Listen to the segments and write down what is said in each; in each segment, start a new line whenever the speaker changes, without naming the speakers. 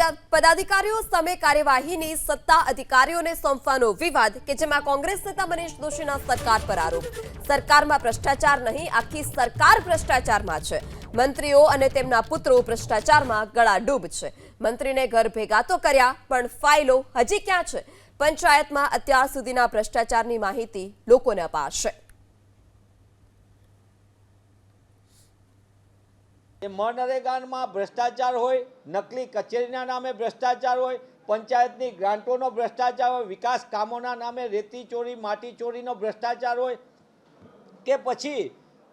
પદાધિકારીઓ સામે કાર્યવાહીની સત્તા અધિકારીઓને સોંપવાનો વિવાદ કે જેમાં કોંગ્રેસ નેતા મનીષ દોશીના સરકાર પર આરોપ। સરકારમાં ભ્રષ્ટાચાર નહીં, આખી સરકાર ભ્રષ્ટાચારમાં છે। મંત્રીઓ અને તેમના પુત્રો ભ્રષ્ટાચારમાં ગળાડૂબ છે। મંત્રીને ઘર ભેગા તો કર્યા, પણ ફાઇલો હજી ક્યાં છે? પંચાયતમાં અત્યાર સુધીના ભ્રષ્ટાચારની માહિતી લોકોને અપાશે।
मनरेगा में भ्रष्टाचार हो, नकली कचेरी नामे भ्रष्टाचार हो, पंचायतनी ग्रांटों भ्रष्टाचार हो, विकास कामों नामे रेती चोरी माटी चोरी भ्रष्टाचार हो के पछी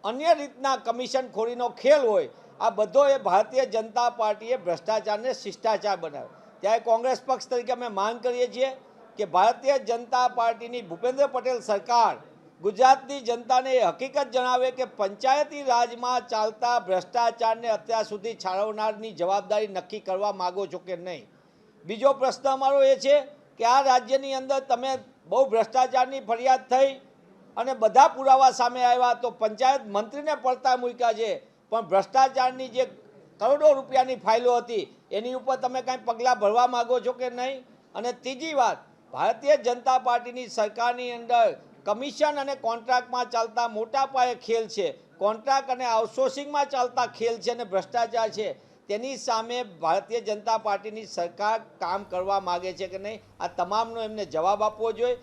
अन्य रीतना कमीशनखोरीनो खेल हो, आ बधो ए भारतीय जनता पार्टीए भ्रष्टाचार ने शिष्टाचार बनाव्यो। त्यारे कांग्रेस पक्ष तरीके अमे मांग करीए छीए कि भारतीय जनता पार्टी भूपेन्द्र पटेल सरकार गुजरातनी जनता ने हकीकत जणावे कि पंचायती राज में चालता भ्रष्टाचार ने अत्यार सुधी छाळवनारनी जवाबदारी नक्की करवा मांगो छो कि नहीं। बीजो प्रश्न अमारो ए छे कि आ राज्यनी अंदर तमे बहु भ्रष्टाचारनी फरियाद थई अने बधा पुरावा सामे आव्या तो पंचायत मंत्री ने पड़ता मूक्या छे, पण भ्रष्टाचारनी जे करोड़ों रुपयानी फाइलो हती एनी उपर तमे कांई पगला भरवा मांगो छो कि नहीं। अने तीजी वात, भारतीय जनता पार्टीनी सरकारनी अंदर कमीशन और कॉन्ट्राक्ट में चालता मोटा पाये खेल है, कॉन्ट्राक्ट और आउटसोर्सिंग में चालता खेल है, भ्रष्टाचार है, तेनी सामे भारतीय जनता पार्टी सरकार काम करवा मांगे छे कि नहीं, आ तमामनो एमने जवाब आपवो जोईए।